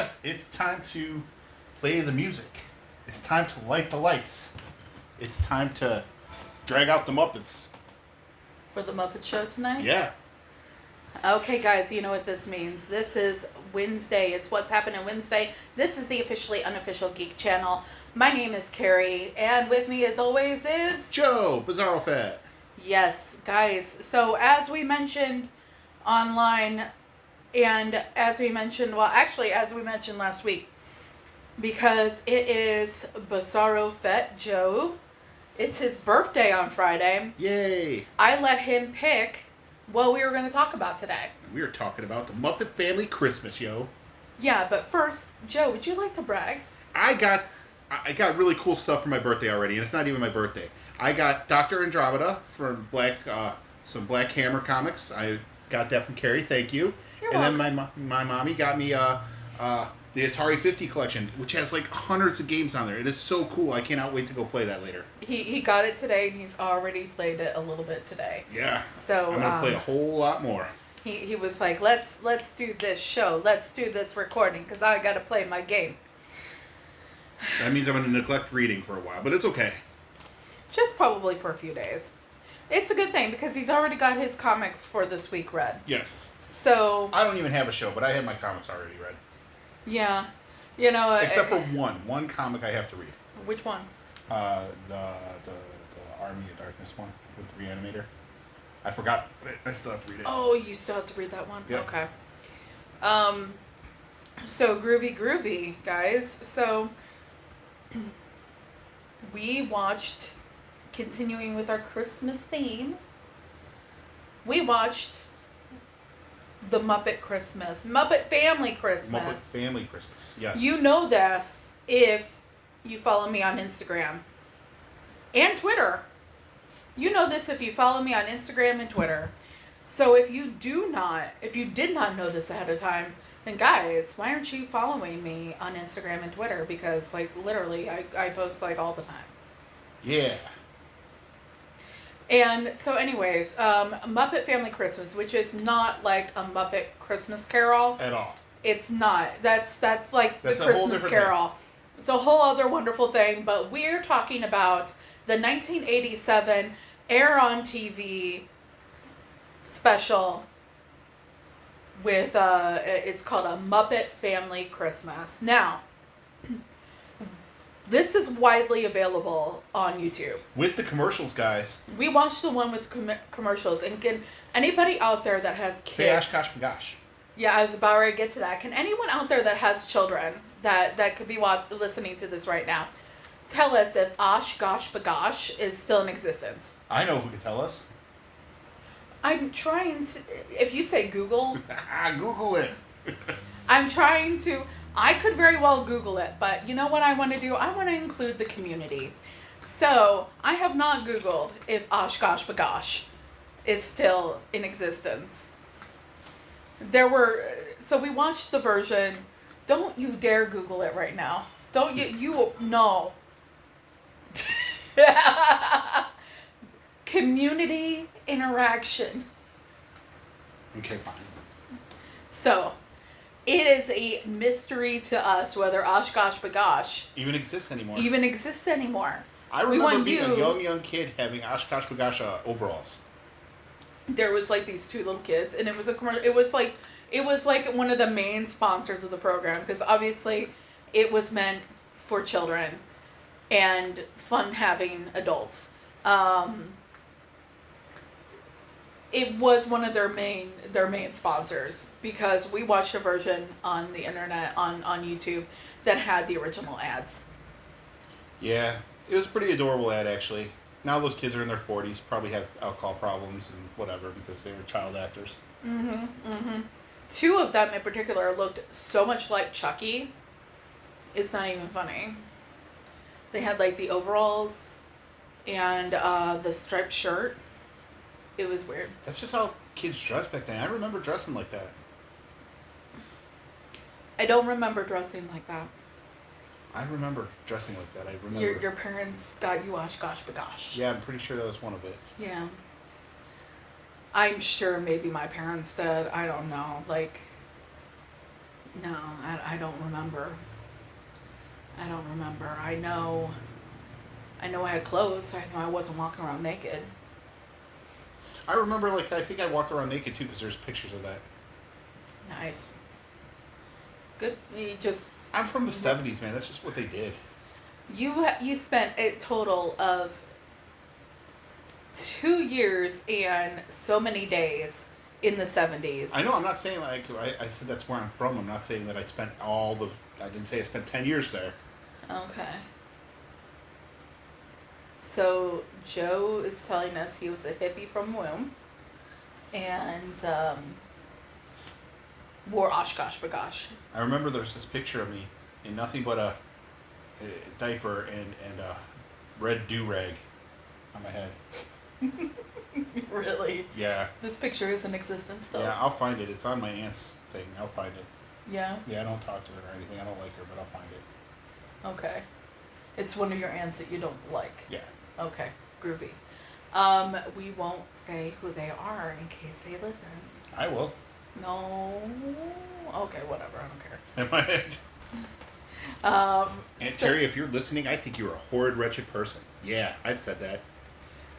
Yes, it's time to play the music. It's time to light the lights. It's time to drag out the Muppets. For the Muppet Show tonight? Yeah. Okay, guys, you know what this means. This is Wednesday. It's What's Happening Wednesday. This is the officially unofficial Geek Channel. My name is Carrie, and with me, as always, is... Joe, Bizarro Fat. Yes, guys. So, as we mentioned online, and as we mentioned last week, because it is Bizarro Fett Joe. It's his birthday on Friday. Yay. I let him pick what we were going to talk about today. We are talking about the Muppet Family Christmas, yo. Yeah, but first, Joe, would you like to brag? I got really cool stuff for my birthday already, and it's not even my birthday. I got Dr. Andromeda from some Black Hammer comics. I got that from Carrie, thank you. You're welcome. welcome. Then my mommy got me the Atari 50 collection, which has like hundreds of games on there. It is so cool. I cannot wait to go play that later. He got it today, and he's already played it a little bit today. Yeah. So I'm going to play a whole lot more. He was like, let's do this show. Let's do this recording, because I got to play my game. That means I'm going to neglect reading for a while, but it's okay. Just probably for a few days. It's a good thing, because he's already got his comics for this week read. Yes. So... I don't even have a show, but I have my comics already read. Yeah. You know... Except for one comic I have to read. Which one? The Army of Darkness one with the Reanimator. I forgot, but I still have to read it. Oh, you still have to read that one? Yep. Okay. So, groovy, guys. So, we watched, continuing with our Christmas theme, we watched the Muppet Family Christmas. Muppet Family Christmas, yes. You know this if you follow me on Instagram and Twitter. You know this if you follow me on Instagram and Twitter. So if you did not know this ahead of time, then guys, why aren't you following me on Instagram and Twitter? Because like literally I post like all the time. Yeah. And so anyways, Muppet Family Christmas, which is not like a Muppet Christmas Carol. At all. It's not. That's like That's the a whole Christmas different Carol. thing. It's a whole other wonderful thing, but we're talking about the 1987 Air on TV special with it's called A Muppet Family Christmas. Now, this is widely available on YouTube. With the commercials, guys. We watched the one with commercials, and can anybody out there that has kids... Say Osh Gosh Gosh. Yeah, I was about ready to get to that. Can anyone out there that has children that could be listening to this right now tell us if Osh Gosh Bagosh is still in existence? I know who can tell us. I'm trying to... If you say Google... Google it. I'm trying to... I could very well Google it, but you know what I want to do? I want to include the community. So, I have not Googled if Osh Gosh Bagosh is still in existence. So we watched the version. Don't you dare Google it right now. Don't you no. Community interaction. Okay, fine. So, it is a mystery to us whether Osh Gosh Bagosh even exists anymore. I remember being a young kid having Osh Gosh Bagosh overalls. There was like these two little kids, and it was a commercial. It was like one of the main sponsors of the program, because obviously it was meant for children and fun having adults. It was one of their main sponsors, because we watched a version on the internet on YouTube that had the original ads. Yeah, it was a pretty adorable ad, actually. Now those kids are in their 40s, probably have alcohol problems and whatever because they were child actors. Two of them in particular looked so much like Chucky. It's not even funny. They had like the overalls and the striped shirt. It was weird. That's just how kids dressed back then. I remember dressing like that. I don't remember dressing like that. I remember dressing like that. I remember. Your parents got you Osh Gosh Bagosh. Yeah, I'm pretty sure that was one of it. Yeah. I'm sure maybe my parents did. I don't know. Like, No, I don't remember. I don't remember. I know I had clothes. I know I wasn't walking around naked. I remember, like, I think I walked around naked too because there's pictures of that. Nice. Good. You just. I'm from the 70s, man. That's just what they did. You spent a total of 2 years and so many days in the 70s. I know. I'm not saying, like, I said that's where I'm from. I'm not saying that I spent I didn't say I spent 10 years there. Okay. So Joe is telling us he was a hippie from womb, and wore Oshkosh Bagosh. I remember there's this picture of me in nothing but a diaper and a red do-rag on my head. Really? Yeah. This picture is in existence still? Yeah, I'll find it. It's on my aunt's thing. I'll find it. Yeah? Yeah, I don't talk to her or anything. I don't like her, but I'll find it. Okay. It's one of your aunts that you don't like? Yeah. Okay. Groovy. We won't say who they are in case they listen. I will. No. Okay, whatever. I don't care. Am I? Aunt Terry, if you're listening, I think you're a horrid, wretched person. Yeah, I said that.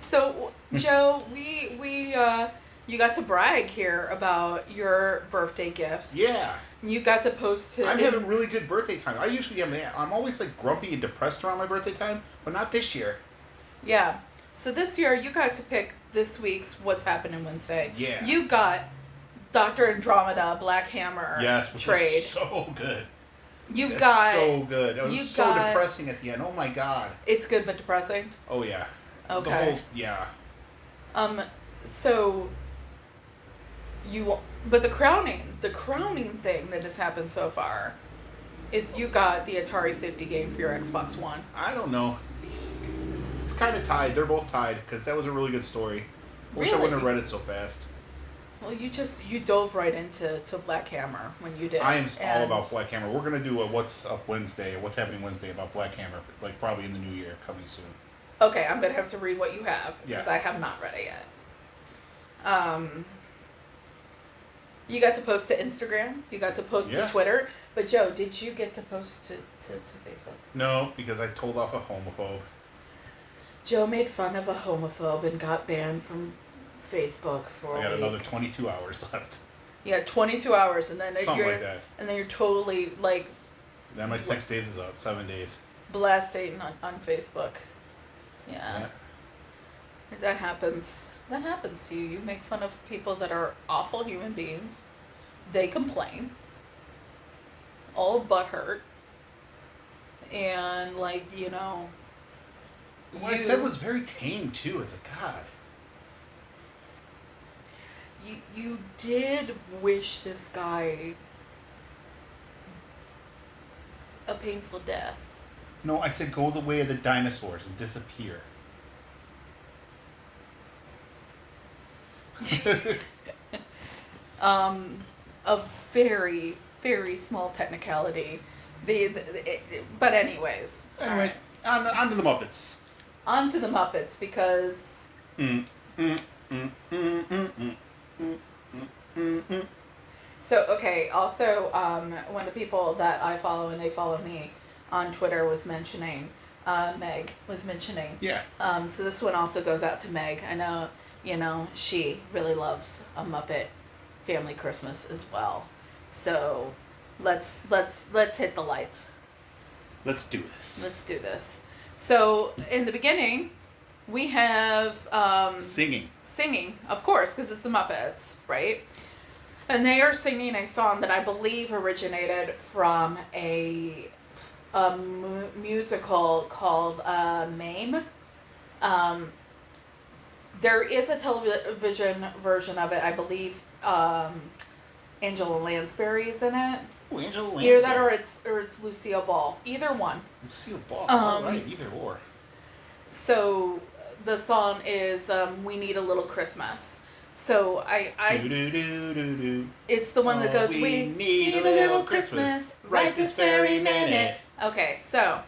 So, Joe, you got to brag here about your birthday gifts. Yeah. You got to post to. I'm having really good birthday time. I'm always like grumpy and depressed around my birthday time, but not this year. Yeah. So this year you got to pick this week's What's Happening Wednesday. Yeah. You got Dr. Andromeda Black Hammer which trade. was so good. That's got so good. It was so got, depressing at the end. Oh my god. It's good but depressing. Oh yeah. Okay. Yeah. So but the crowning thing that has happened so far is you got the Atari 50 game for your Xbox One. I don't know. It's kind of tied. They're both tied because that was a really good story. Wish I wouldn't have read it so fast. Well, you dove right into Black Hammer when you did. I am all about Black Hammer. We're gonna do a What's Happening Wednesday about Black Hammer, like probably in the new year, coming soon. Okay, I'm gonna have to read what you have because Yeah. I have not read it yet. You got to post to Instagram. You got to post to Twitter. But Joe, did you get to post to Facebook? No, because I told off a homophobe. Joe made fun of a homophobe and got banned from Facebook for I got another 22 hours left. You got 22 hours, and then Something like that. And then you're totally like. Then my 6 days is up. 7 days. Blasting on Facebook. Yeah. That happens. That happens to you. You make fun of people that are awful human beings. They complain. All butthurt. And like, What I said was very tame too. It's a god. You did wish this guy a painful death. No, I said go the way of the dinosaurs and disappear. A very, very small technicality. But anyways. Anyway, on to the Muppets. On to the Muppets because... So, okay, also, one of the people that I follow and they follow me on Twitter was mentioning, Meg was mentioning. Yeah. So this one also goes out to Meg. I know, she really loves a Muppet Family Christmas as well. So, let's hit the lights. Let's do this. Let's do this. So, in the beginning, we have... Singing. Singing, of course, because it's the Muppets, right? And they are singing a song that I believe originated from a musical called Mame. There is a television version of it. I believe Angela Lansbury is in it. Oh, Angela Lansbury. Either that or it's Lucille Ball. Either one. Lucille Ball. All right, either or. So the song is "We Need a Little Christmas." So it's the one that goes, "We need a little Christmas right this very minute." Okay, so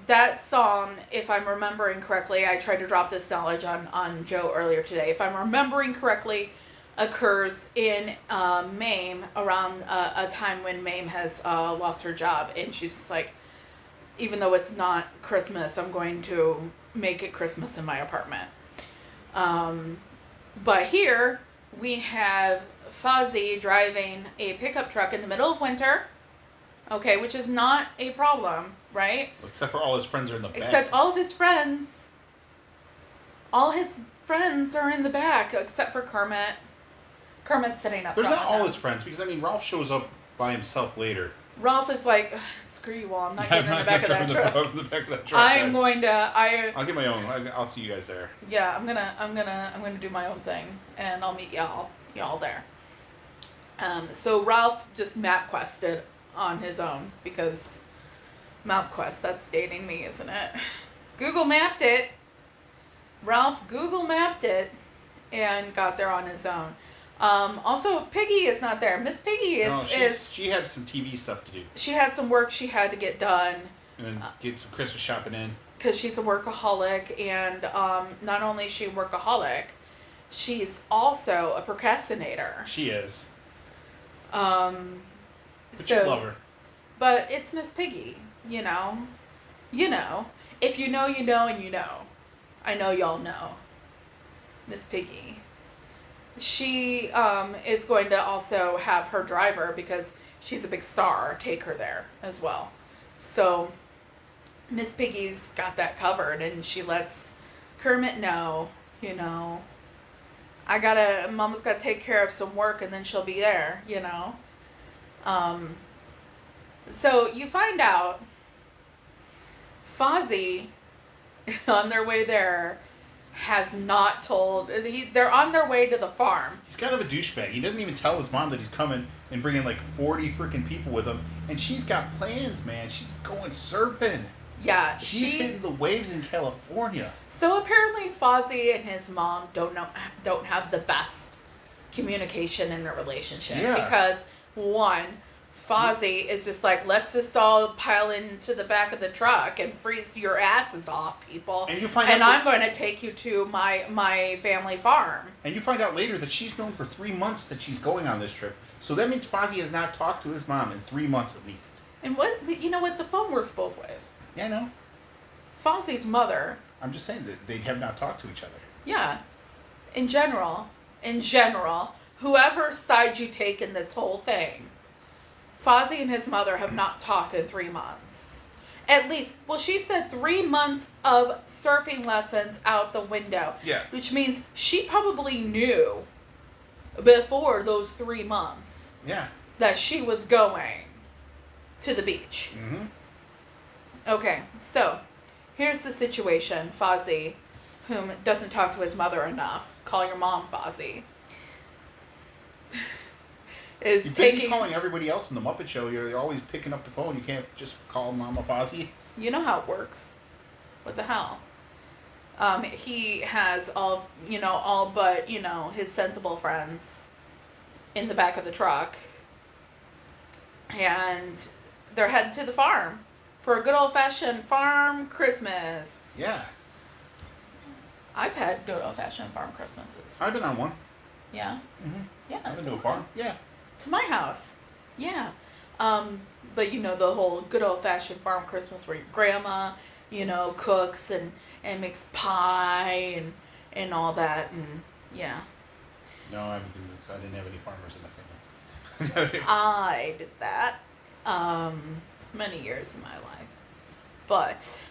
that song, if I'm remembering correctly, I tried to drop this knowledge on Joe earlier today. If I'm remembering correctly, occurs in Mame around a time when Mame has lost her job, and she's just like, even though it's not Christmas, I'm going to make it Christmas in my apartment. But here we have Fozzie driving a pickup truck in the middle of winter, okay, which is not a problem, right? Except for all his friends are in the back. Except all his friends are in the back, except for Kermit. Kermit's sitting up There's front not with all them. his friends, because, I mean, Ralph shows up by himself later. Ralph is like, "Screw you all, I'm not getting in the back of that truck. The back of that truck, I'm guys. going to, I'll get my own. I'll see you guys there. yeah, I'm gonna do my own thing, and I'll meet y'all there." So Ralph just map quested on his own, because MapQuest, that's dating me, isn't it? Google mapped it. Ralph Google mapped it and got there on his own. Also, Piggy is not there. Miss Piggy she had some TV stuff to do. She had some work she had to get done. And then get some Christmas shopping in. Because she's a workaholic, and not only is she a workaholic, she's also a procrastinator. She is. But you love her. But it's Miss Piggy, you know. You know. If you know, you know, and you know. I know y'all know. Miss Piggy. She is going to also have her driver, because she's a big star, take her there as well. So Miss Piggy's got that covered, and she lets Kermit know, you know, Mama's gotta take care of some work, and then she'll be there, you know. So you find out Fozzie, on their way there, has not told. They're on their way to the farm. He's kind of a douchebag. He doesn't even tell his mom that he's coming and bringing like 40 freaking people with him. And she's got plans, man. She's going surfing. Yeah, She's hitting the waves in California. So apparently Fozzie and his mom don't have the best communication in their relationship. Yeah. Because one, Fozzie is just like, let's just all pile into the back of the truck and freeze your asses off, people. And you find and out I'm going to take you to my family farm. And you find out later that she's known for 3 months that she's going on this trip. So that means Fozzie has not talked to his mom in 3 months at least. And you know what? The phone works both ways. Yeah, no. Fozzie's mother. I'm just saying that they have not talked to each other. Yeah. In general, whoever side you take in this whole thing, Fozzie and his mother have not talked in 3 months. At least, well, she said 3 months of surfing lessons out the window. Yeah. Which means she probably knew before those 3 months. Yeah. That she was going to the beach. Mm-hmm. Okay, so here's the situation. Fozzie, whom doesn't talk to his mother enough, call your mom Fozzie, is You're taking... busy calling everybody else in the Muppet Show. You're always picking up the phone. You can't just call Mama Fozzie. You know how it works. What the hell? He has all but, his sensible friends in the back of the truck. And they're heading to the farm for a good old-fashioned farm Christmas. Yeah. I've had good old-fashioned farm Christmases. I've been on one. Yeah? Mm-hmm. Yeah. I've been to a farm. Yeah. To my house. Yeah. But the whole good old-fashioned farm Christmas where your grandma, cooks and makes pie and all that, and yeah. No, I didn't have any farmers in my family. I did that many years in my life. But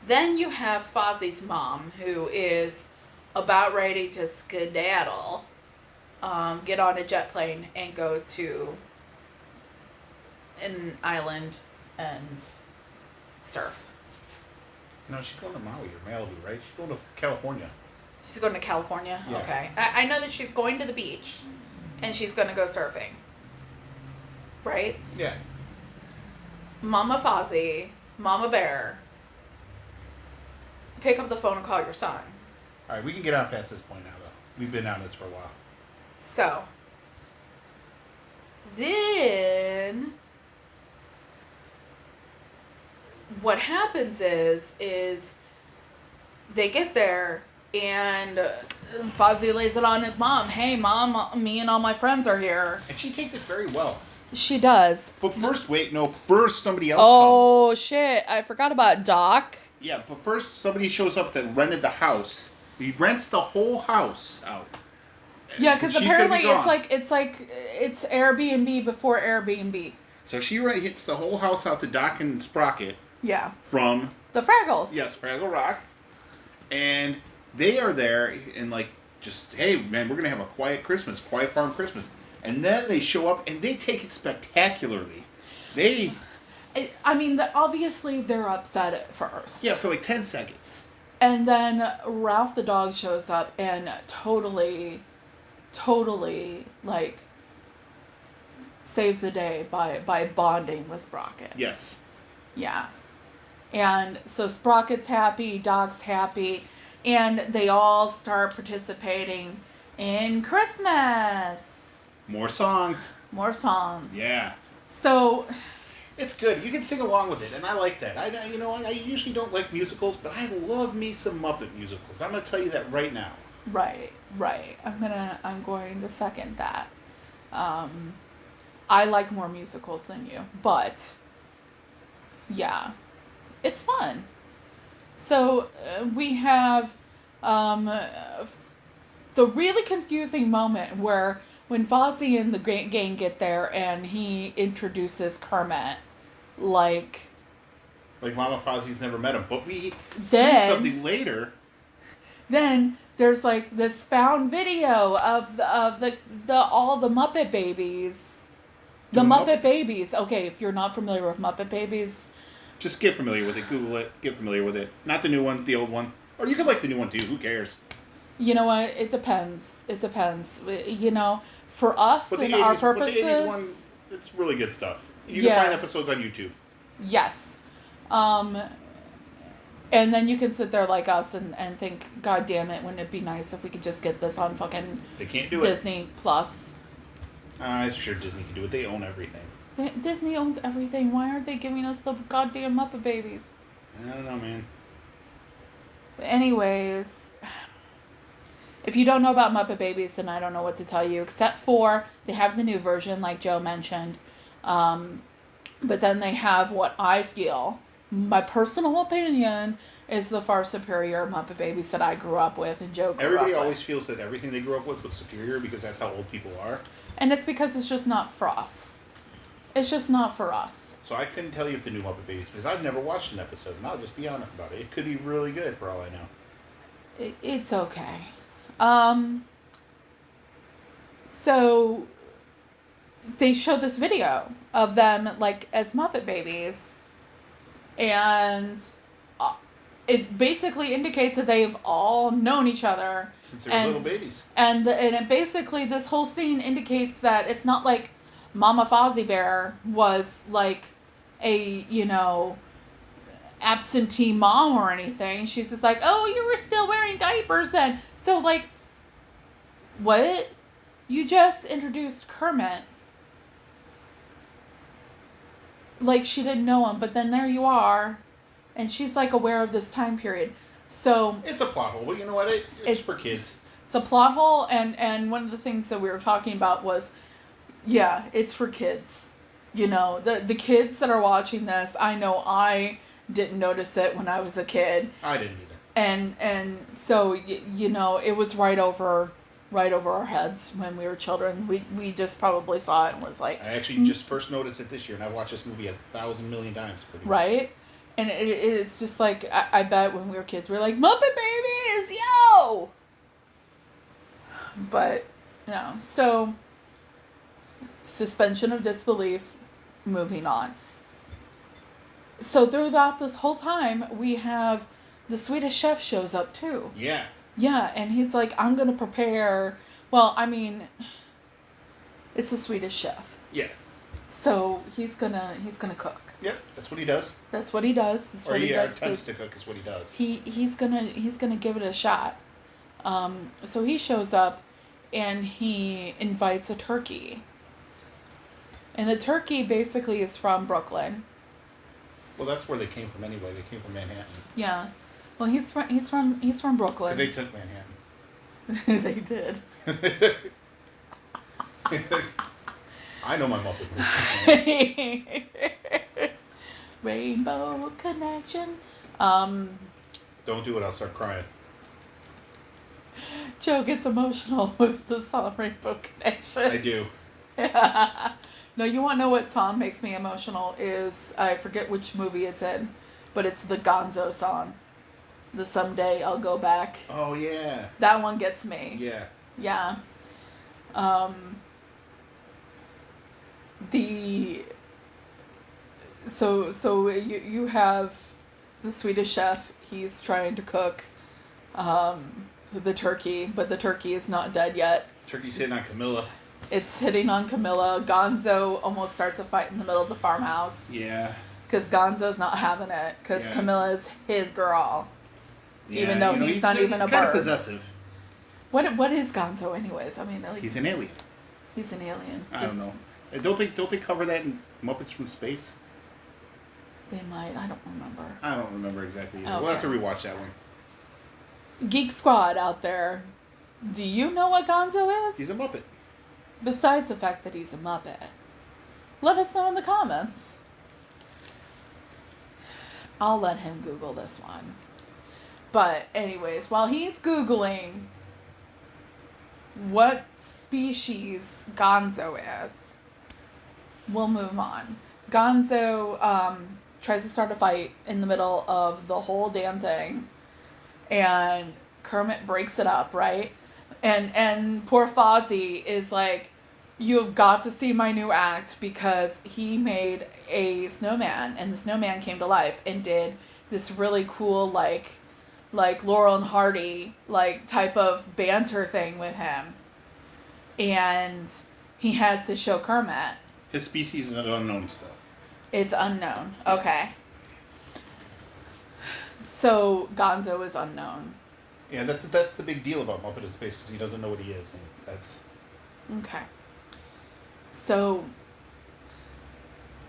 then you have Fozzie's mom, who is about ready to skedaddle, get on a jet plane and go to an island and surf. No, she's going to Maui or Malibu, right? She's going to California. She's going to California? Yeah. Okay. I know that she's going to the beach and she's going to go surfing. Right? Yeah. Mama Fozzie, Mama Bear, pick up the phone and call your son. All right, we can get on past this point now, though. We've been on this for a while. So, then what happens is they get there And Fozzie lays it on his mom. Hey, Mom, me and all my friends are here. And she takes it very well. She does. But first somebody else Oh, comes. shit. I forgot about Doc. Yeah, but first somebody shows up that rented the house. He rents the whole house out. Yeah, because apparently it's Airbnb before Airbnb. So she hits the whole house out to Doc and Sprocket. Yeah. From... The Fraggles. Yes, Fraggle Rock. And they are there and like, just, hey, man, we're going to have a quiet Christmas, quiet farm Christmas. And then they show up and they take it spectacularly. Obviously they're upset at first. Yeah, for like 10 seconds. And then Ralph the dog shows up and totally, like, saves the day by bonding with Sprocket. Yes. Yeah. And so Sprocket's happy, Doc's happy, and they all start participating in Christmas. More songs. Yeah. So... It's good. You can sing along with it, and I like that. I usually don't like musicals, but I love me some Muppet musicals. I'm going to tell you that right now. Right. I'm going to second that. I like more musicals than you, but yeah, it's fun. So we have the really confusing moment where when Fozzie and the gang get there and he introduces Kermit, like Mama Fozzie's never met him, but we see something later. Then there's like this found video of the all the Muppet babies, the Muppet Babies. Okay, if you're not familiar with Muppet Babies, just get familiar with it. Google it. Get familiar with it. Not the new one, the old one, or you could like the new one too. Who cares? You know what? It depends. For us and our purposes. The 80s one, it's really good stuff. You can find episodes on YouTube. Yes. And then you can sit there like us and think, God damn it, wouldn't it be nice if we could just get this on fucking they can't do Disney Plus? I'm sure Disney can do it. They own everything. Disney owns everything. Why aren't they giving us the goddamn Muppet Babies? I don't know, man. But anyways... If you don't know about Muppet Babies, then I don't know what to tell you, except for they have the new version, like Joe mentioned. But then they have what I feel, my personal opinion, is the far superior Muppet Babies that I grew up with and Joe grew up with. Everybody always feels that everything they grew up with was superior because that's how old people are. And it's because it's just not for us. It's just not for us. So I couldn't tell you if the new Muppet Babies, because I've never watched an episode, and I'll just be honest about it. It could be really good for all I know. It's okay. So they showed this video of them like as Muppet Babies, and it basically indicates that they've all known each other since they were little babies. And it basically, this whole scene indicates that it's not like Mama Fozzie Bear was like a, absentee mom or anything. She's just like, oh, you were still wearing diapers then. So like, what? You just introduced Kermit. Like she didn't know him, but then there you are. And she's like aware of this time period. So it's a plot hole, but you know what? It's for kids. It's a plot hole, and one of the things that we were talking about was, yeah, it's for kids. The kids that are watching this, I know I didn't notice it when I was a kid. I didn't either. And so it was right over our heads when we were children. We just probably saw it and was like... I actually just first noticed it this year, and I've watched this movie 1,000 million times. Pretty much. Right? And it's just like, I bet when we were kids, we were like, Muppet Babies, yo! But, so, suspension of disbelief, moving on. So throughout this whole time, we have the Swedish chef shows up too. Yeah. Yeah, and he's like, I'm going to prepare... Well, I mean, it's a Swedish chef. Yeah. So he's gonna cook. Yep, that's what he does. That's what he does. That's what he does. Attempts to cook is what he does. He's gonna give it a shot. So he shows up, and he invites a turkey. And the turkey basically is from Brooklyn. Well, that's where they came from anyway. They came from Manhattan. Yeah. Well, he's from Brooklyn. Because they took Manhattan. They did. I know my Muppet movie. Rainbow Connection. Don't do it, I'll start crying. Joe gets emotional with the song Rainbow Connection. I do. No, you want to know what song makes me emotional is, I forget which movie it's in, but it's the Gonzo song. The Someday I'll Go Back. Oh, yeah. That one gets me. Yeah. Yeah. So you have the Swedish chef. He's trying to cook the turkey, but the turkey is not dead yet. Turkey's hitting on Camilla. It's hitting on Camilla. Gonzo almost starts a fight in the middle of the farmhouse. Yeah. Because Gonzo's not having it. Because Camilla's his girl. Yeah, even though he's not even a bird. He's kind of possessive. What is Gonzo anyways? I mean, like, he's an alien. He's an alien. I don't know. Don't they cover that in Muppets from Space? They might. I don't remember. I don't remember exactly either. Okay. We'll have to rewatch that one. Geek Squad out there, do you know what Gonzo is? He's a Muppet. Besides the fact that he's a Muppet. Let us know in the comments. I'll let him Google this one. But anyways, while he's Googling what species Gonzo is, we'll move on. Gonzo tries to start a fight in the middle of the whole damn thing. And Kermit breaks it up, right? And poor Fozzie is like, you've got to see my new act, because he made a snowman, and the snowman came to life and did this really cool, like Laurel and Hardy, like, type of banter thing with him. And he has to show Kermit. His species is unknown still. It's unknown. Yes. Okay. So Gonzo is unknown. Yeah, that's the big deal about Muppet in Space, because he doesn't know what he is, and that's... Okay. So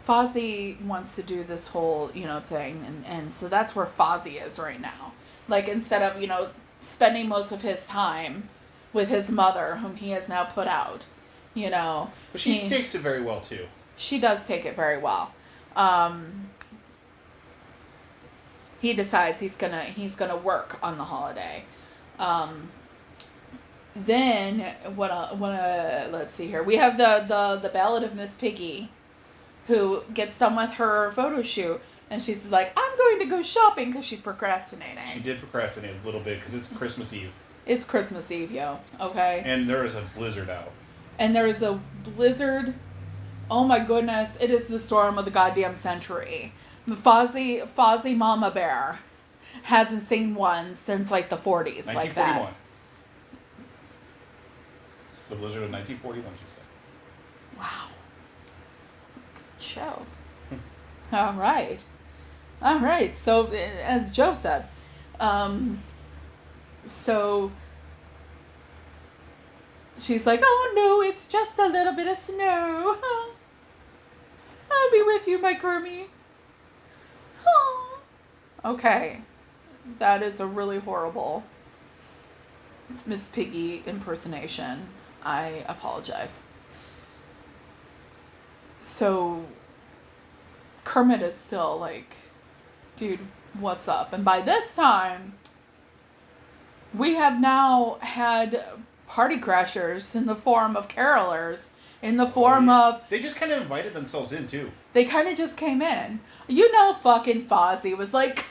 Fozzie wants to do this whole, thing, and so that's where Fozzie is right now. Like, instead of, spending most of his time with his mother, whom he has now put out, But she takes it very well, too. She does take it very well. He decides he's gonna work on the holiday. Then let's see here. We have the Ballad of Miss Piggy, who gets done with her photo shoot, and she's like, I'm going to go shopping, because she's procrastinating. She did procrastinate a little bit, because it's Christmas Eve. It's Christmas Eve, yo. Okay. And there is a blizzard out. And there is a blizzard. Oh my goodness! It is the storm of the goddamn century. Fozzie Mama Bear hasn't seen one since like the 40s, like that. The blizzard of 1941, she said. Wow. Good show. All right. So, as Joe said, so she's like, oh no, it's just a little bit of snow. I'll be with you, my Kermie. Okay. That is a really horrible Miss Piggy impersonation. I apologize. So Kermit is still like, dude, what's up? And by this time, we have now had party crashers in the form of carolers, in the form of... They just kind of invited themselves in, too. They kind of just came in. Fucking Fozzie was like,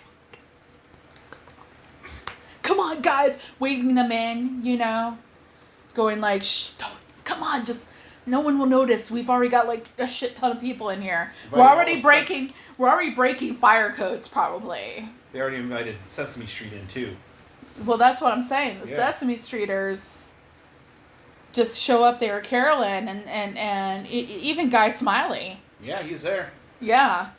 come on, guys, waving them in, going like, shh, don't, come on, just, no one will notice. We've already got like a shit ton of people in here. We're already breaking fire codes, probably. They already invited Sesame Street in, too. Well, that's what I'm saying. The Sesame Streeters just show up there caroling, and even Guy Smiley. Yeah, he's there. Yeah.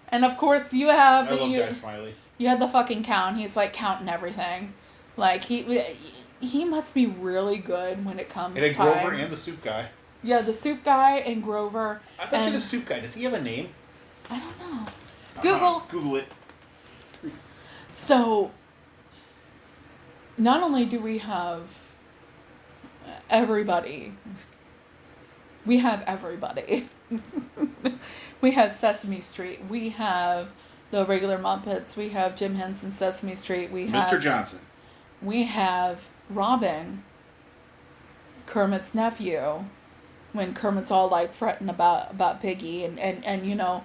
And of course you have... I love Guy Smiley. You had the fucking count. He's like counting everything. Like, he must be really good when it comes to time. Grover and the soup guy. Yeah, the soup guy and Grover. I bet you the soup guy, does he have a name? I don't know. Google it. So, not only do we have everybody, we have everybody. We have Sesame Street. We have the regular Muppets. We have Jim Henson, Sesame Street. We have Mr. Johnson. We have Robin, Kermit's nephew, when Kermit's all like fretting about Piggy and you know,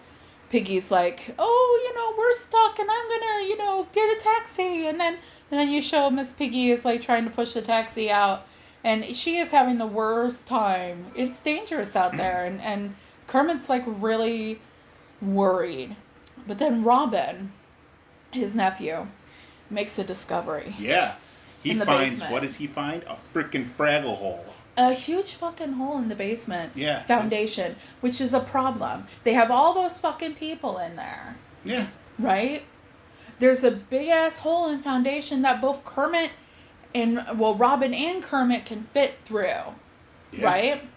Piggy's like, oh, you know, we're stuck and I'm gonna, you know, get a taxi, and then you show Miss Piggy is like trying to push the taxi out, and she is having the worst time. It's dangerous out there, and Kermit's like really worried. But then Robin, his nephew, makes a discovery. Yeah. He In the finds, basement. what does he find? A freaking Fraggle hole. A huge fucking hole in the basement. Yeah. Foundation, which is a problem. They have all those fucking people in there. Yeah. Right? There's a big ass hole in foundation that both Kermit and, well, Robin and Kermit can fit through. Yeah. Right?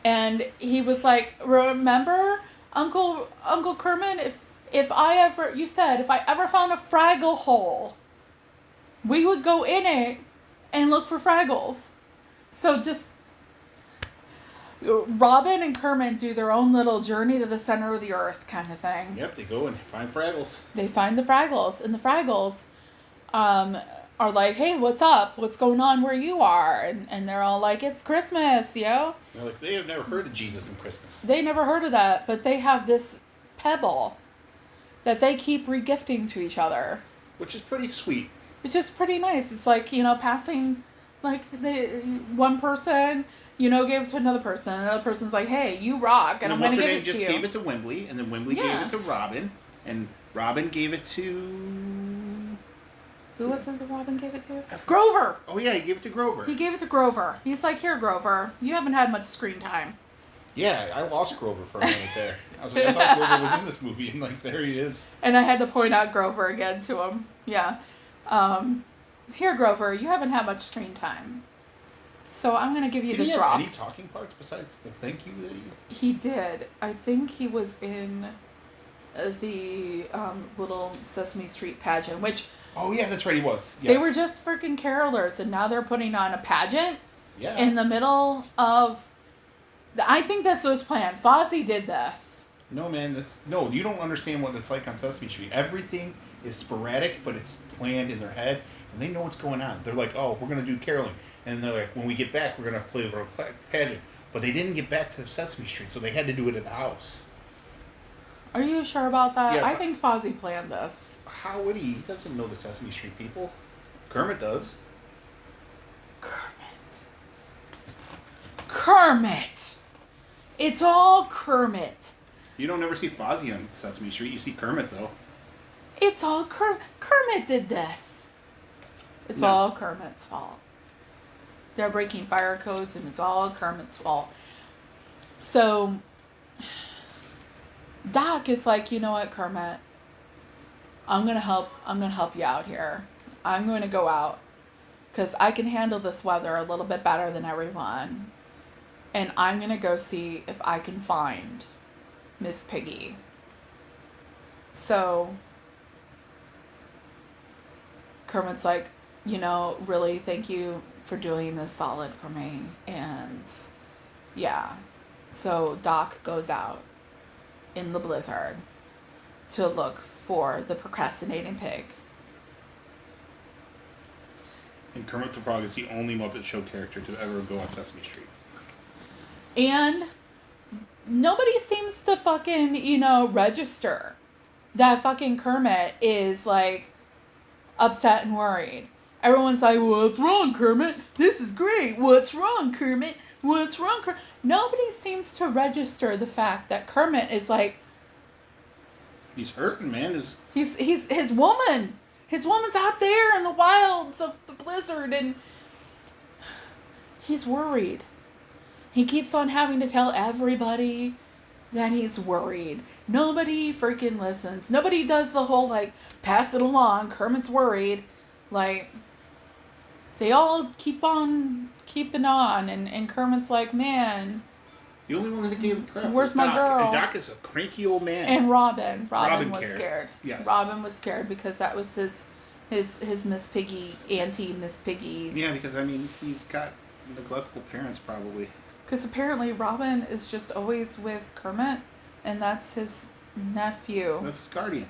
And he was like, remember, Uncle Kermit, if I ever found a Fraggle hole, we would go in it and look for Fraggles. So just Robin and Kermit do their own little journey to the center of the earth kind of thing. Yep, they go and find Fraggles. They find the Fraggles, and the Fraggles are like, hey, what's up? What's going on where you are? And they're all like, it's Christmas, yo. They're like, they have never heard of Jesus and Christmas. They never heard of that, but they have this pebble that they keep regifting to each other. Which is pretty sweet. Which is pretty nice. It's like, you know, passing, like, one person, you know, gave it to another person. Another person's like, hey, you rock, and I'm going to give it to you. just gave it to Wembley, and then Wembley gave it to Robin, and Robin gave it to... Who was it that Robin gave it to? Grover! Oh, yeah, he gave it to Grover. He gave it to Grover. He's like, here, Grover, you haven't had much screen time. Yeah, I lost Grover for a minute there. I was like, I thought Grover was in this movie, and like, there he is. And I had to point out Grover again to him. Yeah. Here, Grover, you haven't had much screen time. So I'm going to give you this rock. Did he have any talking parts besides the thank you that He did. I think he was in the little Sesame Street pageant, which... Oh, yeah, that's right, he was. Yes. They were just freaking carolers, and now they're putting on a pageant in the middle of... I think this was planned. Fozzie did this. No, man, you don't understand what it's like on Sesame Street. Everything is sporadic, but it's planned in their head, and they know what's going on. They're like, oh, we're going to do caroling. And they're like, when we get back, we're going to play a pageant. But they didn't get back to Sesame Street, so they had to do it at the house. Are you sure about that? Yes. I think Fozzie planned this. How would he? He doesn't know the Sesame Street people. Kermit does. Kermit! It's all Kermit. You don't ever see Fozzie on Sesame Street. You see Kermit, though. It's all Kermit did this. It's all Kermit's fault. They're breaking fire codes, and it's all Kermit's fault. So Doc is like, you know what, Kermit? I'm gonna help you out here. I'm going to go out because I can handle this weather a little bit better than everyone. And I'm going to go see if I can find Miss Piggy. So Kermit's like, you know, really, thank you for doing this solid for me. And yeah, so Doc goes out in the blizzard to look for the procrastinating pig. And Kermit the Frog is the only Muppet Show character to ever go on Sesame Street. And nobody seems to fucking, you know, register that fucking Kermit is, like, upset and worried. Everyone's like, what's wrong, Kermit? This is great. What's wrong, Kermit? What's wrong, Kermit? Nobody seems to register the fact that Kermit is, like... He's hurting, man. He's his woman. His woman's out there in the wilds of the blizzard, and he's worried. He keeps on having to tell everybody that he's worried. Nobody freaking listens. Nobody does the whole, like, pass it along. Kermit's worried. Like, they all keep on keeping on, and Kermit's like, man... The only one that gave a crap Where's was my Doc. girl? And Doc is a cranky old man. And Robin was cared. scared. Yes. Robin was scared because that was his Miss Piggy, Auntie Miss Piggy. Yeah, because I mean, he's got neglectful parents probably. Because apparently Robin is just always with Kermit, and that's his nephew. That's his guardian.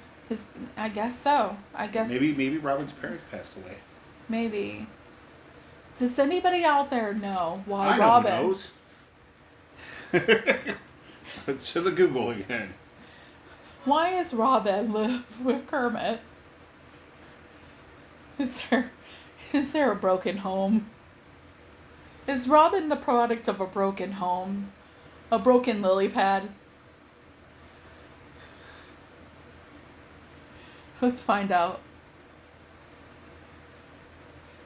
I guess so. I guess Maybe Robin's parents passed away. maybe. Does anybody out there know why I know Robin? who knows. To the Google again. Why is Robin live with Kermit? Is there a broken home? Is Robin the product of a broken home? A broken lily pad? Let's find out.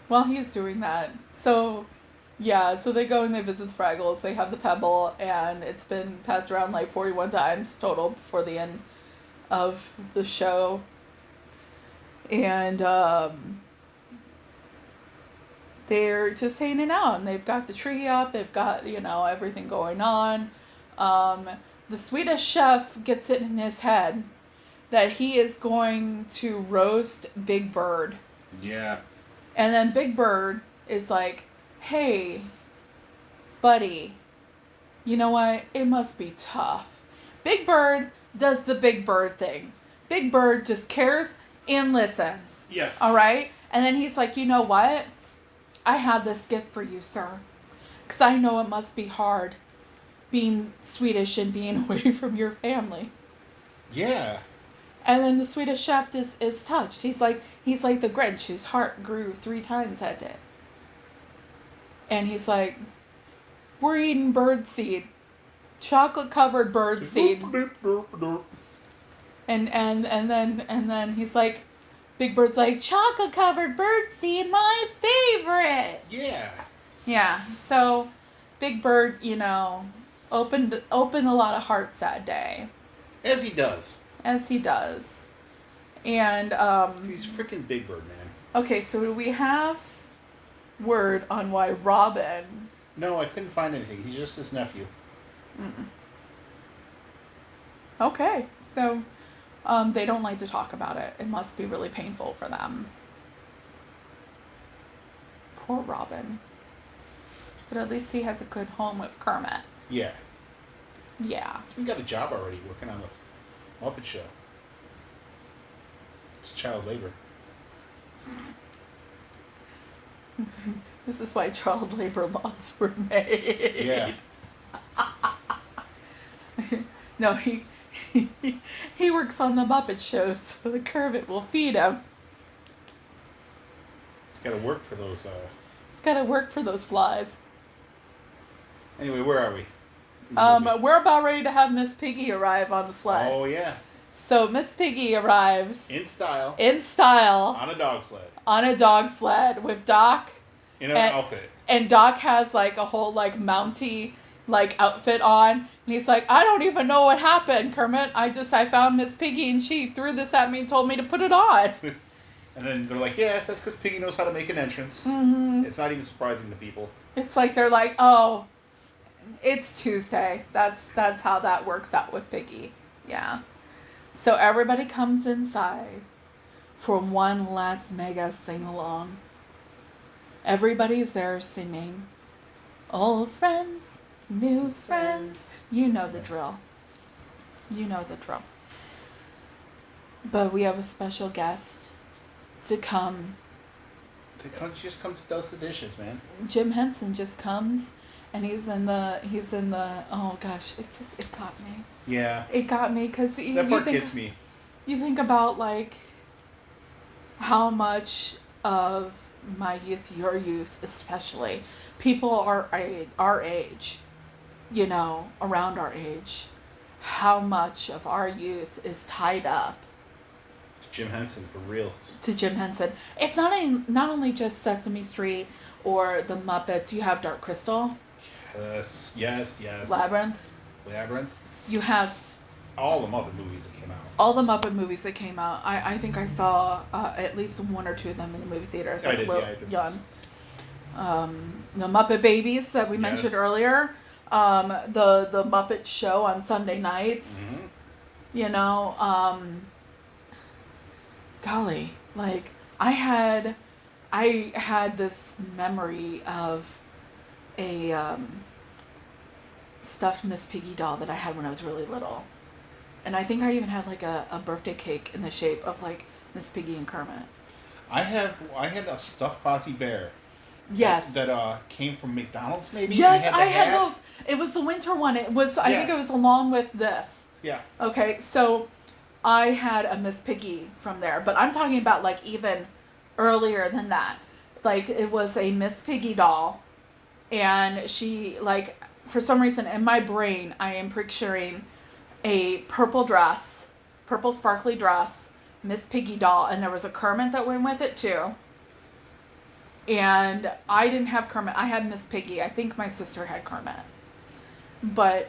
While he's doing that, so they go and they visit the Fraggles. They have the pebble, and it's been passed around like 41 times total before the end of the show. And they're just hanging out, and they've got the tree up. They've got, everything going on. The Swedish chef gets it in his head that he is going to roast Big Bird. Yeah. And then Big Bird is like, hey, buddy, you know what? It must be tough. Big Bird does the Big Bird thing. Big Bird just cares and listens. Yes. All right? And then he's like, you know what? I have this gift for you, sir. Because I know it must be hard being Swedish and being away from your family. Yeah. And then the Swedish chef is touched. He's like the Grinch whose heart grew 3 times that day. And he's like, we're eating birdseed. Chocolate covered birdseed. And then he's like, Big Bird's like, chocolate covered birdseed, my favorite. Yeah. Yeah. So Big Bird, opened a lot of hearts that day. As he does. As he does. And he's freaking Big Bird, man. okay, so do we have word on why Robin? No, I couldn't find anything. He's just his nephew. Okay, so they don't like to talk about it. It must be really painful for them. Poor Robin. But at least he has a good home with Kermit. Yeah. Yeah. So he got a job already working on the Muppet Show. It's child labor. This is why child labor laws were made. Yeah. No, he works on the Muppet Show so the Kermit will feed him. He's got to work for those. He's got to work for those flies. Anyway, where are we? We're about ready to have Miss Piggy arrive on the sled. Oh, yeah. So Miss Piggy arrives. In style. On a dog sled. On a dog sled with Doc. In an outfit. And Doc has like a whole like Mountie like outfit on. And he's like, I don't even know what happened, Kermit. I found Miss Piggy and she threw this at me and told me to put it on. And then they're like, yeah, that's because Piggy knows how to make an entrance. Mm-hmm. It's not even surprising to people. It's like they're like, oh, it's Tuesday. That's how that works out with Piggy. Yeah. So everybody comes inside for one last mega sing-along. Everybody's there singing. Old friends, new friends. You know the drill. But we have a special guest to come. Just comes and does the dishes, man. Jim Henson just comes, and he's in the oh gosh, it got me. Yeah. It got me because that part gets me. You think about like how much of my youth, your youth especially, people are our age, around our age, how much of our youth is tied up Jim Henson, for real. to Jim Henson. It's not only just Sesame or the Muppets. You have Dark Crystal. Yes. Labyrinth. You have all the Muppet movies that came out. all the Muppet movies that came out. I think I saw at least 1 or 2 of them in the movie theaters. I did. Young. The Muppet Babies that we mentioned earlier. The Muppet Show on Sunday nights. Mm-hmm. Golly, like I had this memory of a stuffed Miss Piggy doll that I had when I was really little. And I think I even had like a birthday cake in the shape of like Miss Piggy and Kermit. I had a stuffed Fozzie bear. Yes. That came from McDonald's, maybe. Yes, I had those. It was the winter one. It was. I think it was along with this. Yeah. Okay, so I had a Miss Piggy from there, but I'm talking about like even earlier than that. Like it was a Miss Piggy doll, and she like for some reason in my brain I am picturing a purple sparkly dress, Miss Piggy doll, and there was a Kermit that went with it too. And I didn't have Kermit. I had Miss Piggy. I think my sister had Kermit. But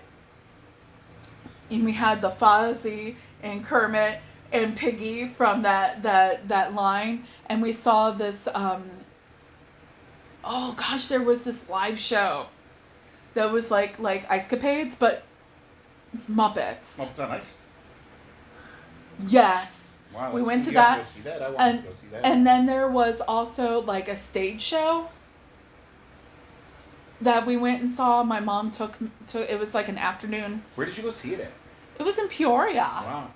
and we had the Fozzie and Kermit and Piggy from that line. And we saw this, oh gosh, there was this live show that was like Ice Capades, but Muppets. Muppets on Ice? Yes. Wow, we went to you have that. to go see that. I want to go see that. And then there was also like a stage show that we went and saw. My mom took it was like an afternoon. Where did you go see it at? It was in Peoria. Wow.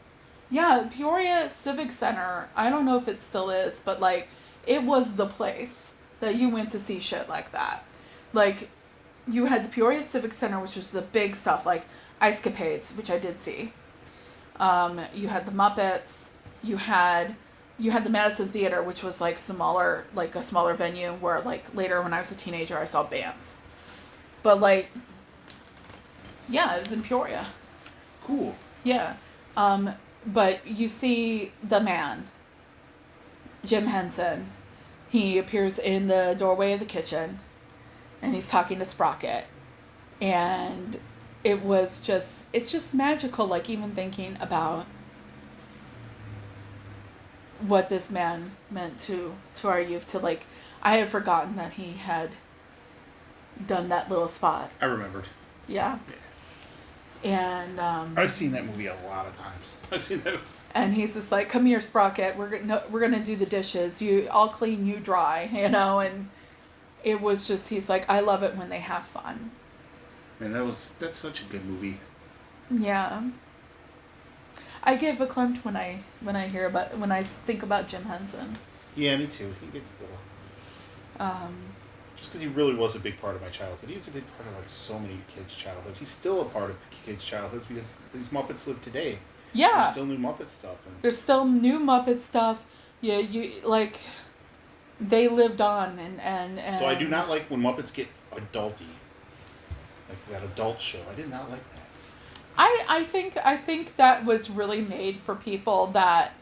Yeah, Peoria Civic Center. I don't know if it still is, but like it was the place that you went to see shit like that. Like you had the Peoria Civic Center, which was the big stuff like Ice Capades, which I did see. You had the Muppets. You had the Madison Theater, which was like smaller, like a smaller venue where like later when I was a teenager I saw bands. But like, yeah, it was in Peoria. Cool. Yeah. But you see the man, Jim Henson. He appears in the doorway of the kitchen and he's talking to Sprocket. And it's just magical, like even thinking about what this man meant to our youth. To like, I had forgotten that he had done that little spot. I remembered. Yeah. And I've seen that movie a lot of times. I've seen that. And he's just like, "Come here, Sprocket. We're gonna do the dishes. I'll clean, you dry." And it was just, he's like, "I love it when they have fun." Man, that's such a good movie. Yeah. I get verklempt when I think about Jim Henson. Yeah, me too. He gets just because he really was a big part of my childhood. He was a big part of like so many kids' childhoods. He's still a part of kids' childhoods because these Muppets live today. Yeah. There's still new Muppet stuff. There's still new Muppet stuff. Yeah, you like. They lived on and. So I do not like when Muppets get adulty. Like that adult show. I did not like that. I think that was really made for people that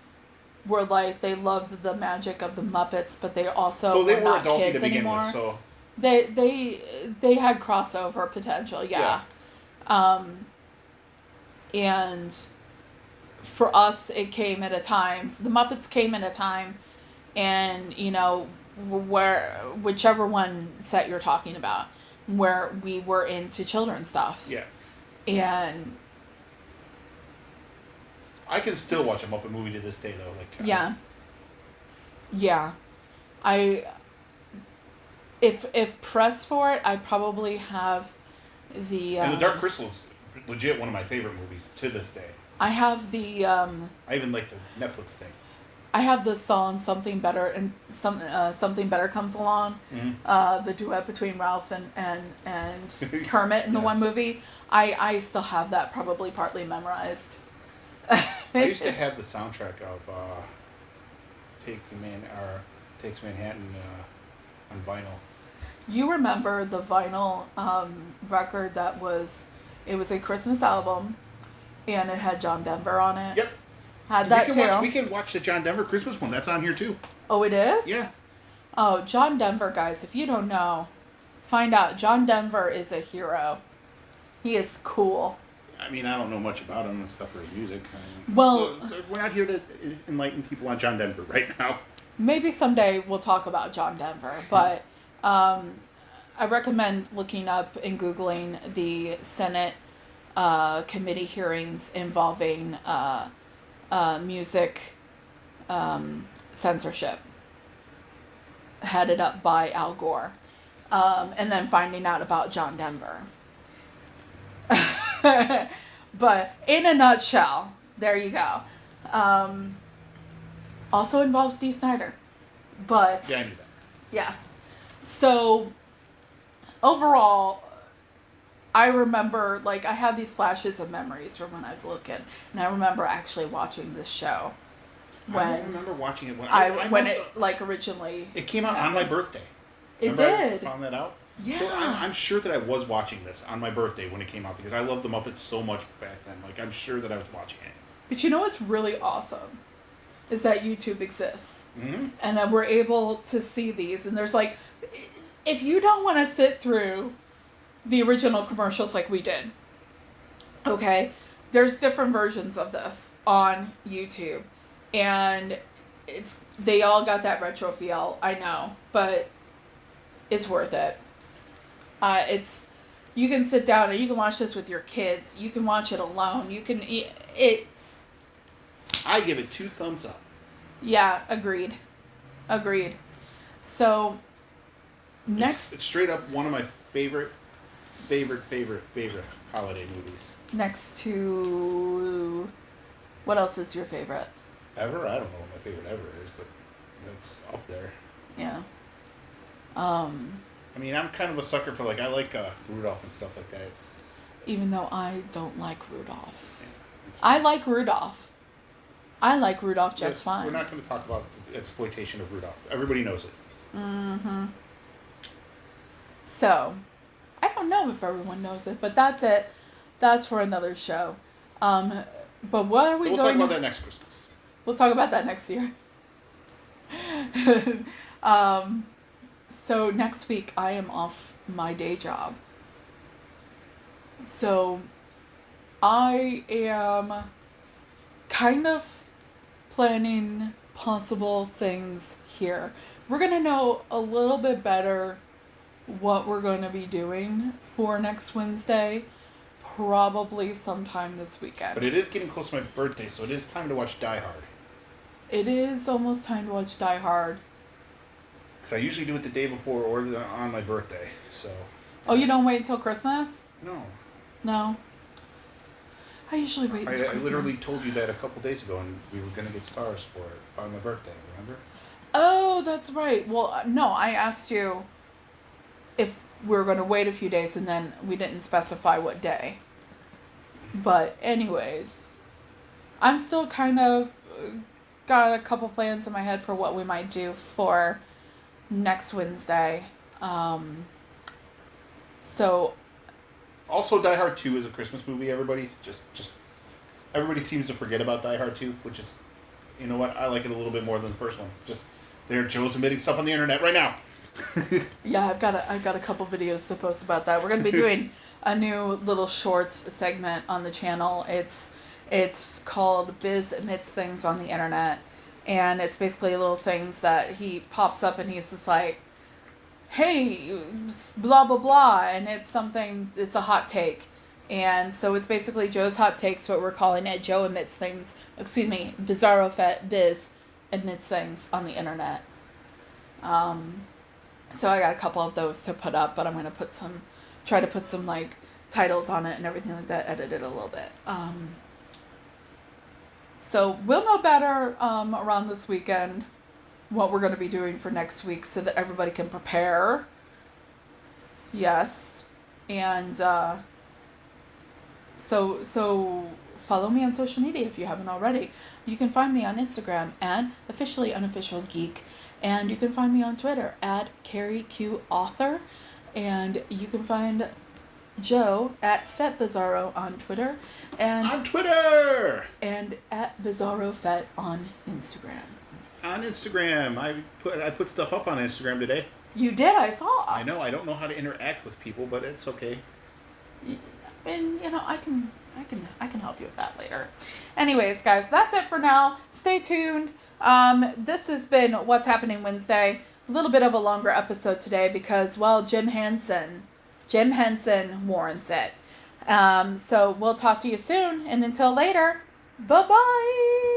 were like, they loved the magic of the Muppets, but they also were not kids anymore. With, so they had crossover potential, yeah. And for us, it came at a time. The Muppets came at a time, and whichever one set you're talking about, where we were into children's stuff. Yeah. And I can still watch a Muppet movie to this day, though. Like yeah. If pressed for it, I probably have the. And The Dark Crystal is legit one of my favorite movies to this day. I have the. I even like the Netflix thing. I have the song "Something Better" and "Something Better Comes Along," the duet between Ralph and Kermit in the one movie. I still have that probably partly memorized. I used to have the soundtrack of Takes Manhattan on vinyl. You remember the vinyl record that was? It was a Christmas album, and it had John Denver on it. Yep. Had that too. We can watch the John Denver Christmas one. That's on here too. Oh, it is? Yeah. Oh, John Denver, guys, if you don't know, find out. John Denver is a hero. He is cool. I mean, I don't know much about him except for his music. Well, we're not here to enlighten people on John Denver right now. Maybe someday we'll talk about John Denver, but I recommend looking up and Googling the Senate committee hearings involving music censorship. headed up by Al Gore. And then finding out about John Denver. But in a nutshell, there you go. Also involves Dee Snider. But Yeah, I knew that. yeah. So overall, I remember, like, I had these flashes of memories from when I was a little kid. And I remember actually watching this show. I don't remember watching it when like, originally... It came out on my birthday. It Remember did. I found that out? Yeah. So I'm sure that I was watching this on my birthday when it came out because I loved the Muppets so much back then. Like, I'm sure that I was watching it. But you know what's really awesome? Is that YouTube exists. Mm-hmm. And that we're able to see these. And there's like... If you don't want to sit through the original commercials like we did, okay, there's different versions of this on YouTube. And they all got that retro feel, I know, but it's worth it. You can sit down and you can watch this with your kids. You can watch it alone. I give it 2 thumbs up. Yeah, agreed. So, next... It's straight up one of my favorite holiday movies. Next to... What else is your favorite? Ever? I don't know what my favorite ever is, but that's up there. Yeah. I mean, I'm kind of a sucker for, like, I like Rudolph and stuff like that. Even though I don't like Rudolph. Yeah, I like Rudolph. I like Rudolph just fine. We're not going to talk about the exploitation of Rudolph. Everybody knows it. Mm-hmm. So, I don't know if everyone knows it, but that's it. That's for another show. But what are we we'll going to... We'll talk about that next Christmas. We'll talk about that next year. So next week I am off my day job. So I am kind of planning possible things here. We're going to know a little bit better what we're going to be doing for next Wednesday. Probably sometime this weekend. But it is getting close to my birthday, so it is time to watch Die Hard. It is almost time to watch Die Hard. Because I usually do it the day before or on my birthday, so... Oh, you don't wait until Christmas? No. No. I usually wait until Christmas. I literally told you that a couple days ago, and we were going to get stars for it on my birthday, remember? Oh, that's right. Well, no, I asked you if we were going to wait a few days, and then we didn't specify what day. But anyways, I'm still kind of got a couple plans in my head for what we might do for next Wednesday. So... Also, Die Hard 2 is a Christmas movie, everybody. Just everybody seems to forget about Die Hard 2, which is, you know what, I like it a little bit more than the first one. Joe's admitting stuff on the internet right now. Yeah, I've got a couple videos to post about that. We're going to be doing a new little shorts segment on the channel. It's called Biz Admits Things on the Internet, and it's basically little things that he pops up and he's just like, hey, blah, blah, blah, and it's a hot take. And so it's basically Joe's hot takes, but we're calling it Joe Admits Things, Bizarro Biz Admits Things on the Internet. So I got a couple of those to put up, but I'm going to try to put some, like, titles on it and everything like that, edit it a little bit. So we'll know better around this weekend what we're going to be doing for next week so that everybody can prepare. Yes. And so follow me on social media if you haven't already. You can find me on Instagram at officiallyunofficialgeek, and you can find me on Twitter at CarrieQAuthor, and you can find Joe at FetBizarro on Twitter, and at BizarroFet on Instagram. On Instagram, I put stuff up on Instagram today. You did, I saw. I know. I don't know how to interact with people, but it's okay. And I can help you with that later. Anyways, guys, that's it for now. Stay tuned. This has been What's Happening Wednesday. A little bit of a longer episode today because, well, Jim Henson warrants it. So we'll talk to you soon, and until later, bye-bye.